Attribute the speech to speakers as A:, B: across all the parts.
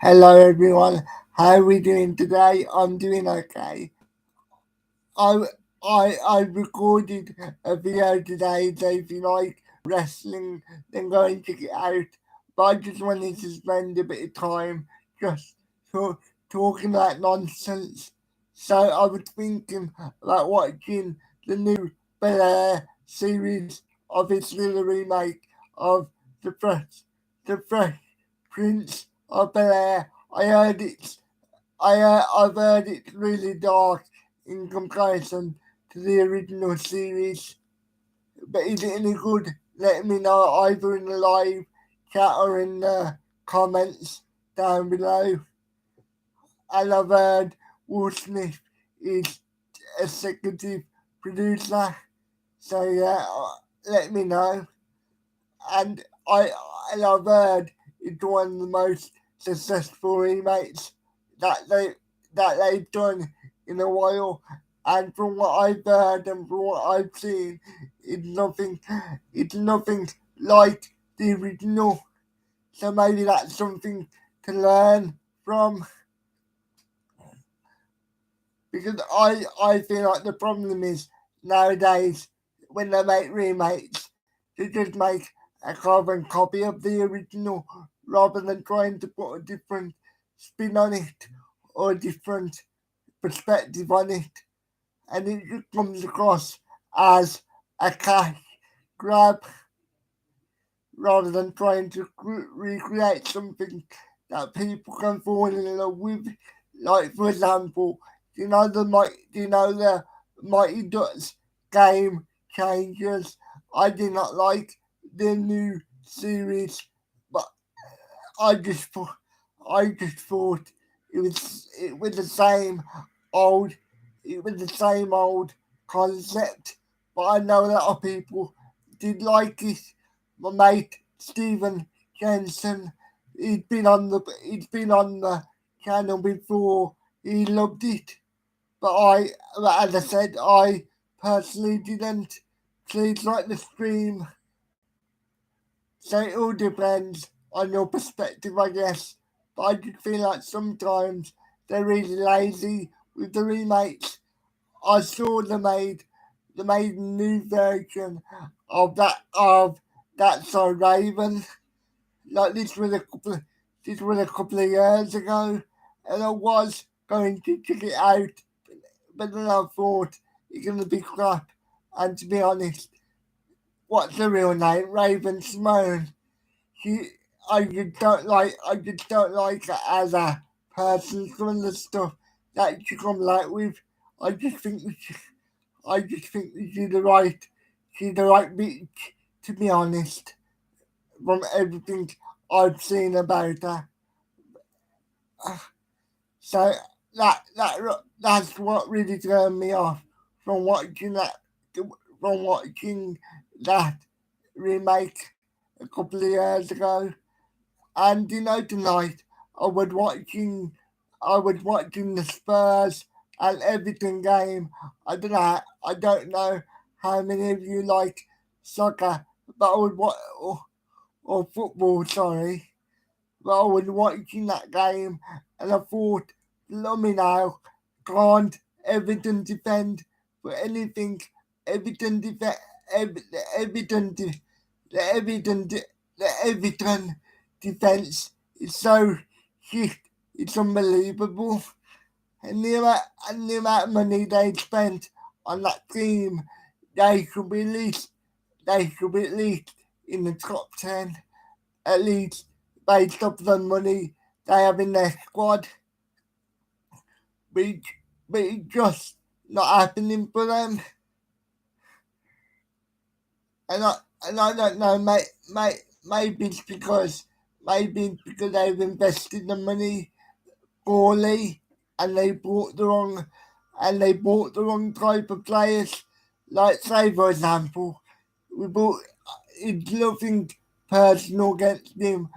A: Hello everyone, how are we doing today? I'm doing okay. I I recorded a video today, so if you like wrestling, then go and check it out. But I just wanted to spend a bit of time just talk, talking about nonsense. So I was thinking about watching the new Bel Air series, obviously the remake of the Fresh, the Fresh Prince of Bel Air. I've heard it's really dark in comparison to the original series. But is it any good? Let me know either in the live chat or in the comments down below. And I've heard Will Smith is executive producer. So yeah, let me know. And I and I've heard it's one of the most successful remakes that they've done in a while. And from what I've heard and from what I've seen, it's nothing like the original. So maybe that's something to learn from. Because I feel like the problem is nowadays when they make remakes, they just make a carbon copy of the original rather than trying to put a different spin on it or a different perspective on it, and it just comes across as a cash grab rather than trying to recreate something that people can fall in love with. Like for example, do you know the Mighty Ducks game changers? I did not like the new series, but I just thought I just thought it was the same old it was the same old concept. But I know a lot of people did like it. My mate Stephen Jensen, he's been on the channel before. He loved it, but as I said, I personally didn't. Please like the stream. So it all depends on your perspective, I guess. But I just feel like sometimes they're really lazy with the remakes. I saw they made a new version of That's So Raven. Like this was a couple of years ago, and I was going to check it out, but then I thought it's gonna be crap. And to be honest, what's the real name? Raven Simone. She, I just don't like her as a person. Some of the stuff that she comes out with, I just think I just think that she's the right bitch, to be honest, from everything I've seen about her. So that's what really turned me off from watching that remake a couple of years ago. And tonight I was watching I was watching the Spurs and Everton game. I don't know how many of you like soccer, but or football, sorry. But I was watching that game and I thought, let me now, can't Everton defend for anything? Everton defend, Everton, de- the Everton, de- the Everton defense is so shit. It's unbelievable. And the amount of money they spent on that team, they should be at least, they should be at least in the top 10, at least based off the money they have in their squad. But, but it's just not happening for them. And I don't know, maybe it's because they've invested the money poorly and they bought the wrong type of players. Like say for example, we bought it's nothing personal against him,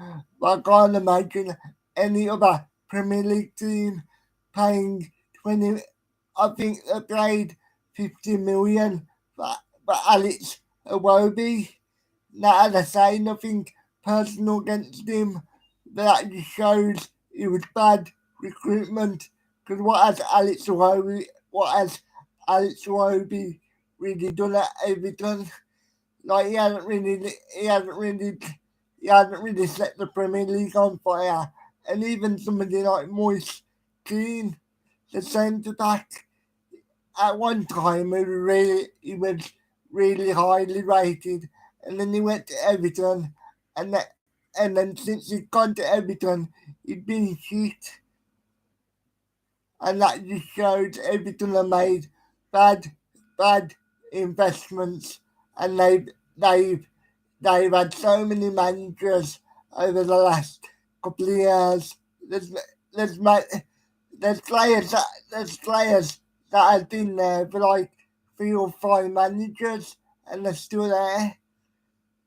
A: but I can't imagine any other Premier League team paying 20. I think they paid 50 million for Alex Iwobi. Now, as I say, nothing personal against him, but that just shows it was bad recruitment. Because what has Alex Iwobi really done at Everton? Like he hasn't really set the Premier League on fire. And even somebody like Moise Keane, the centre back, at one time he was really highly rated, and then he went to Everton, and and then since he's gone to Everton, he's been shit, and that just shows Everton have made bad bad investments, and they've they've had so many managers over the last couple of years. There's ma- there's players that have been there for like 3 or 5 managers and they're still there.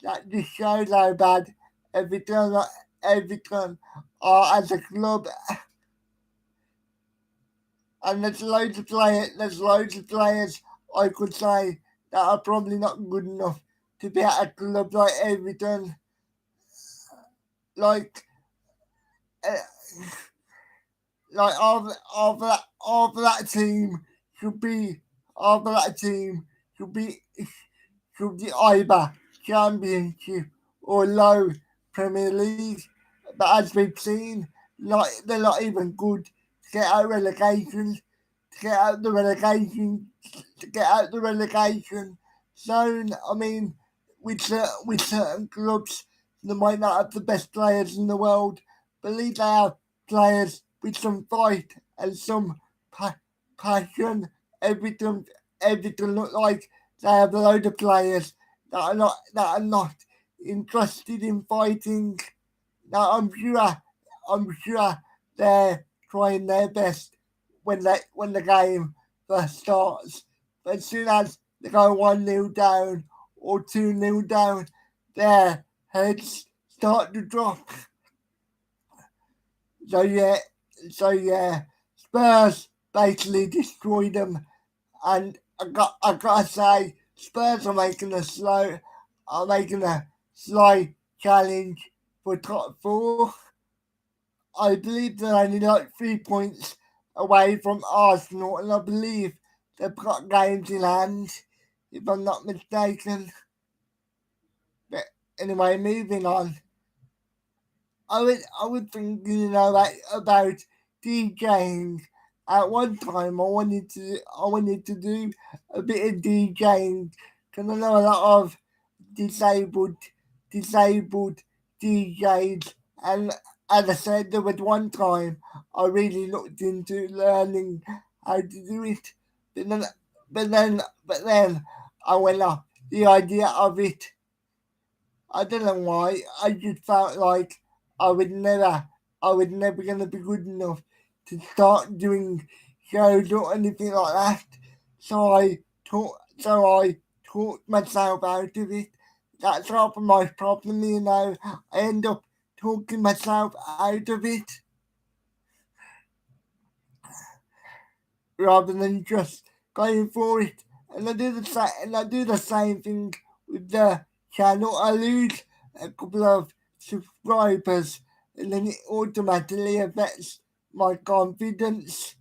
A: That just shows how bad Everton Everton are as a club. And there's loads of players I could say that are probably not good enough to be at a club like Everton. Like uh, like half of that team should be half of that team should be should be either Championship or low Premier League. But as we've seen, like they're not even good to get out relegation, to get out the relegation, to get out the relegation zone. I mean, with certain clubs, they might not have the best players in the world, but at least they have players with some fight and some pa- passion. Everything, everything look like they have a load of players that are not interested in fighting. Now I'm sure they're trying their best when the game first starts. But as soon as they go 1-0 down or 2-0 down, their heads start to drop. So yeah, so yeah, Spurs basically destroyed them, and I gotta say, Spurs are making a slow challenge for top four. I believe they're only like 3 points away from Arsenal, and I believe they've got games in hand, if I'm not mistaken. But anyway, moving on. I was thinking, about DJing. At one time, I wanted to do a bit of DJing because I know a lot of disabled disabled DJs, and as I said, there was one time I really looked into learning how to do it, but then but then I went off the idea of it. I don't know why. I just felt like I would never, I was never gonna be good enough to start doing shows or anything like that. So I talked myself out of it. That's half of my problem, I end up talking myself out of it rather than just going for it. And I do the same thing with the channel. I lose a couple of subscribers, and then it automatically affects my confidence.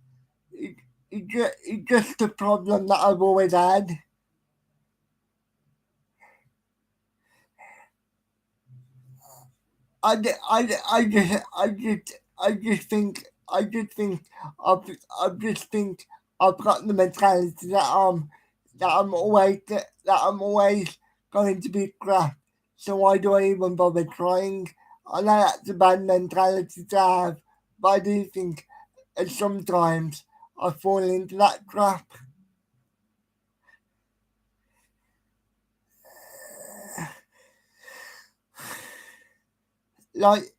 A: It's just a problem that I've always had. I just think I just think I've got the mentality that I'm always going to be crap. So why do I even bother trying? I know that's a bad mentality to have, but I do think and sometimes I fall into that trap. Like,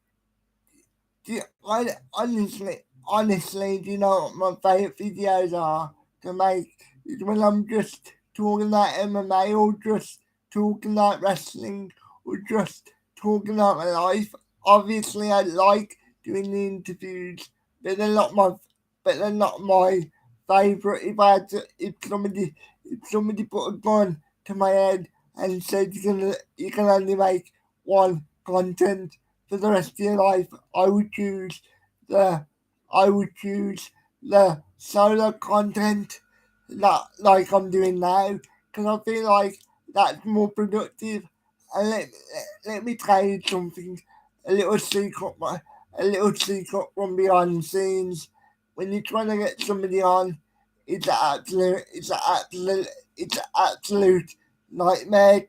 A: honestly, do you know what my favourite videos are to make? Is when I'm just talking about MMA or just talking about wrestling or just talking about my life. Obviously, I like doing the interviews, but they're not my favourite. If somebody put a gun to my head and said you can only make one content for the rest of your life, I would choose the I would choose the solo content like I'm doing now because I feel like that's more productive. And let me tell you something, a little secret, a little secret from behind the scenes. When you're trying to get somebody on, it's an absolute nightmare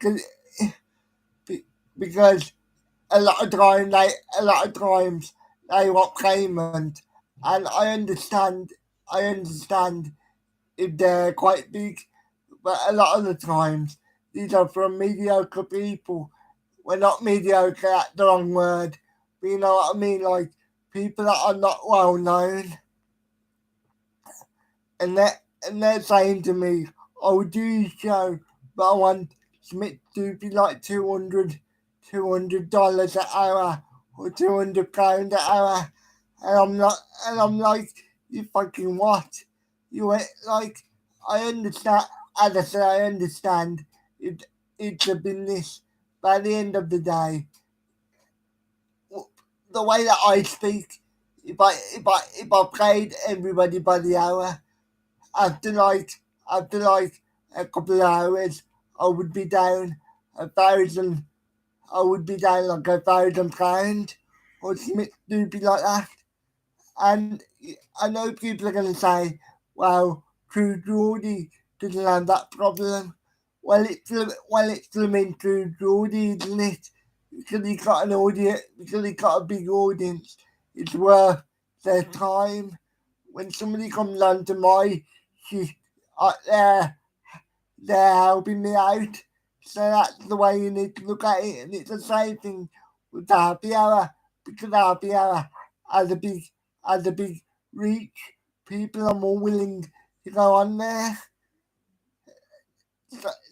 A: because a lot of times they want payment, and I understand if they're quite big, but a lot of the times these are from mediocre people. Well, not mediocre, that's the wrong word, but you know what I mean, like people that are not well known, and they're saying to me, "Oh, do your show, but I want Smith to be like $200 an hour or £200 an hour," and I'm like, "You fucking what? You ain't like." I understand. As I said, I understand. It, it's a business. By the end of the day, the way that I speak, if I paid everybody by the hour, after like after like a couple of hours, I would be down 1,000. I would be down like £1,000 or something stupid like that. And I know people are going to say, "Well, True Geordie doesn't have that problem." It's blooming True Geordie, isn't it? Because he got an audience, because he got a big audience, it's worth their time. When somebody comes onto my shift, they're helping me out. So that's the way you need to look at it. And it's the same thing with the happy hour. Because the happy hour has a big reach. People are more willing to go on there.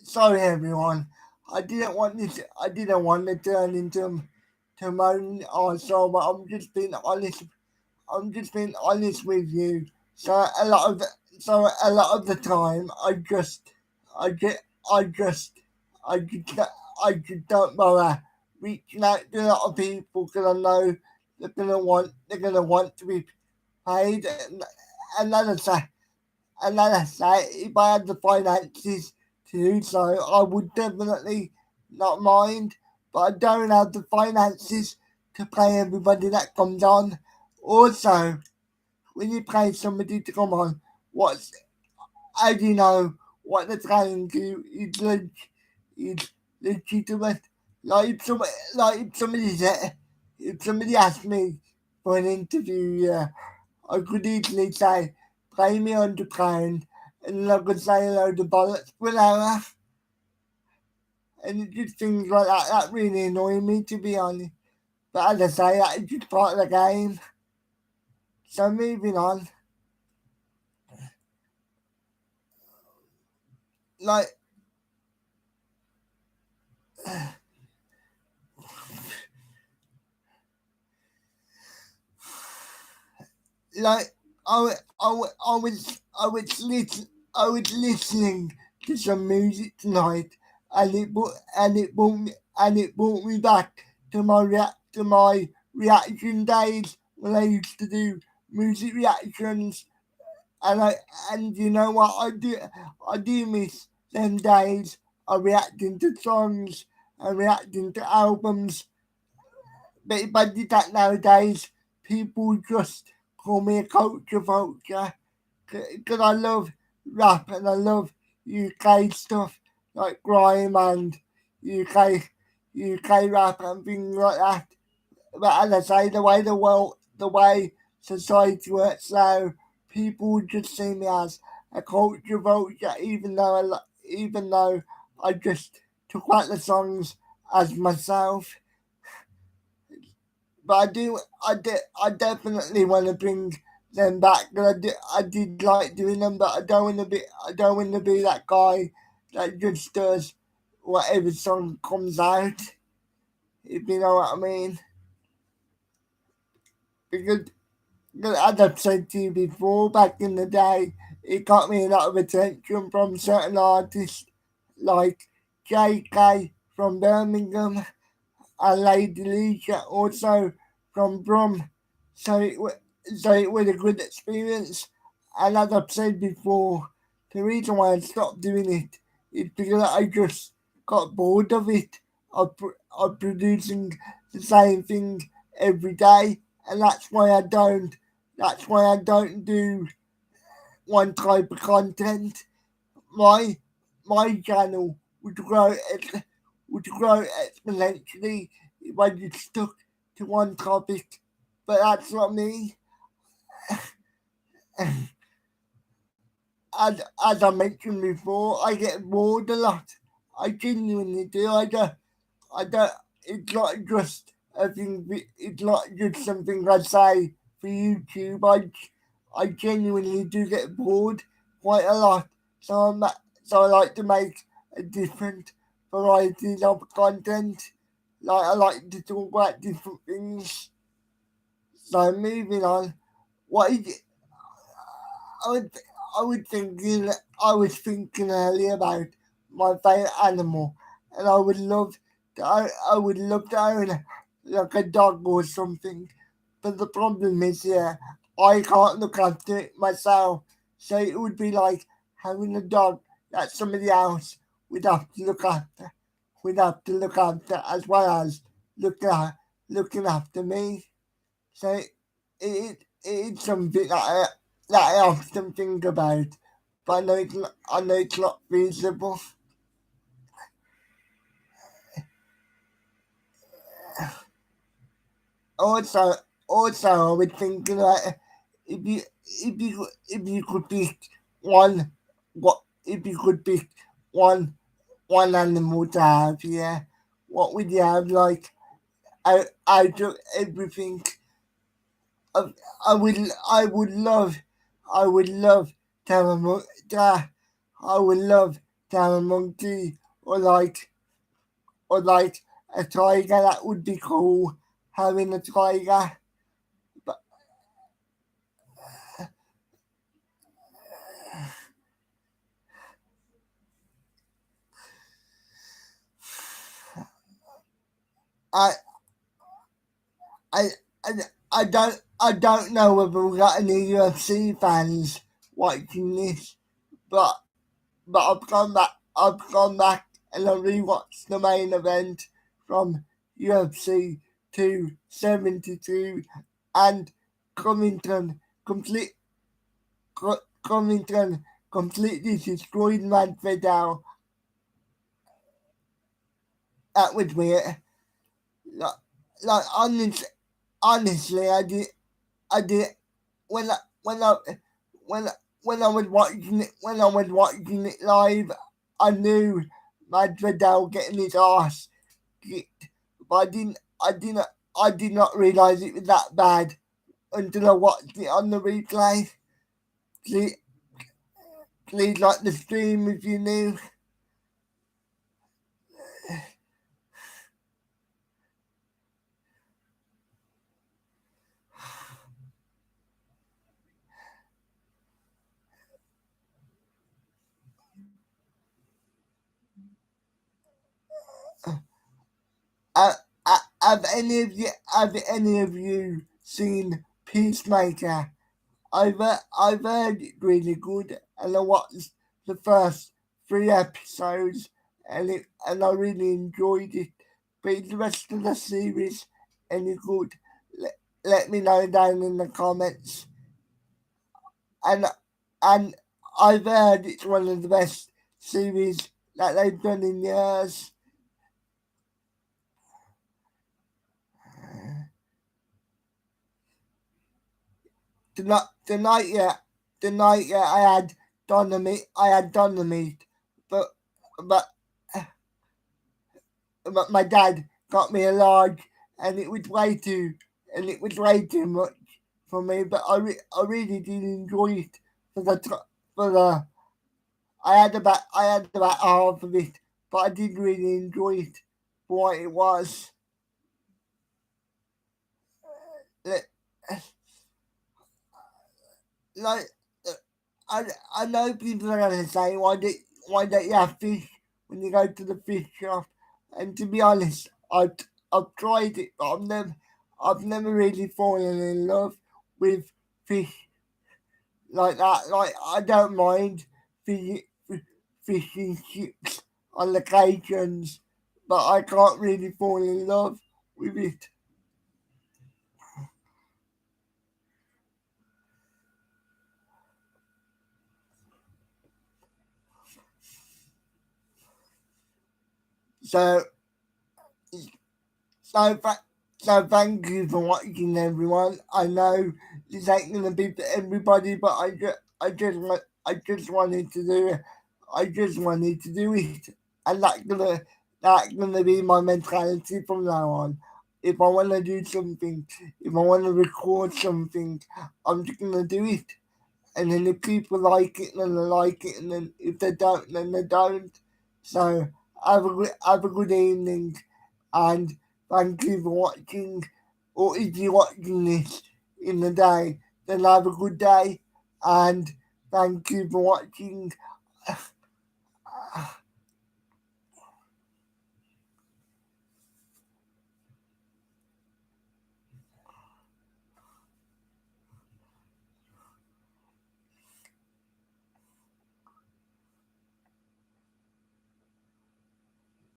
A: Sorry everyone. I didn't want to turn into to moan or so, but I'm just being honest with you. So a lot of the time, I get, I just, I just, I just don't bother reaching out to a lot of people because I know they're gonna want to be paid. And as I say, if I had the finances to do so, I would definitely not mind. But I don't have the finances to pay everybody that comes on. Also, when you pay somebody to come on, what's how do you know what they're trying to do is legitimate? If somebody said, if somebody asked me for an interview, yeah, I could easily say, "Pay me £100," and then I could say a load of bollocks for an hour. And it's just things like that really annoy me, to be honest. But as I say, that is just part of the game. So moving on, like like I was listening to some music tonight, and it brought me back to to my reaction days when I used to do music reactions, and you know what I do miss them days of reacting to songs and reacting to albums. But if I did that nowadays, people just call me a culture vulture because I love rap and I love UK stuff like grime and UK rap and things like that. But as I say, the way society works now, people just see me as a culture vulture, even though I just took out the songs as myself. But I definitely want to bring them back. I did like doing them, but I don't want to be that guy that just does whatever song comes out. If you know what I mean. Because as I've said to you before, back in the day, it got me a lot of attention from certain artists like JK from Birmingham and Lady Leisha also from Brum. So so it was a good experience. And as I've said before, the reason why I stopped doing it is because I just got bored of it, of producing the same thing every day, and That's why I don't do one type of content. My my channel would grow exponentially if I just stuck to one topic, but that's not me. As I mentioned before, I get bored a lot. I genuinely do. I don't. It's not just a thing. It's not just something I say for YouTube. I genuinely do get bored quite a lot. So so I like to make a different variety of content. Like I like to talk about different things. So moving on. What is I would, I would thinking, I was thinking earlier about my favorite animal, and I would love to own like a dog or something. But the problem is, yeah, I can't look after it myself, so it would be like having a dog that somebody else would have to look after, would have to look after as well as looking after me. So it's something that I often think about, but I know it's not feasible. Also, I was thinking that if you could pick one, what if you could pick one one animal to have, yeah, what would you have like out of everything? I, I would love, I would love to have a I would love to have a monkey or like a tiger. That would be cool. Having a tiger, but I I I, I don't know whether we got any UFC fans watching this, but I've gone back and I rewatched the main event from UFC 272 and Covington complete Covington completely destroyed Masvidal. That was weird. Like, like honestly, I did when I when I when when I was watching it live. I knew Masvidal getting his ass kicked, but I did not realize it was that bad until I watched it on the replay. Please, please like the stream if you knew. Uh, have any of you seen Peacemaker? I've heard it really good, and I watched the first 3 episodes, and I really enjoyed it. But is the rest of the series any good? Let me know down in the comments. And and I've heard it's one of the best series that they've done in years. Tonight, yeah, tonight, yeah, I had dynamite, but but but my dad got me a large, and and it was way too much for me. But I really did enjoy it for for the I had about half of it, but I did really enjoy it for what it was. Like, like uh, I I know people are gonna say why don't you have fish when you go to the fish shop? And to be honest, I've tried it, but I've never really fallen in love with fish like that. Like I don't mind fish, fishing chips on occasions, but I can't really fall in love with it. So, so, so thank you for watching, everyone. I know this ain't gonna be for everybody, but I just wanted to do, I just wanted to do it, and that's gonna be my mentality from now on. If I want to do something, if I want to record something, I'm just gonna do it. And then if people like it, then they like it, and then if they don't, then they don't. So have a good evening, and thank you for watching. Or if you're watching this in the day, then have a good day, and thank you for watching.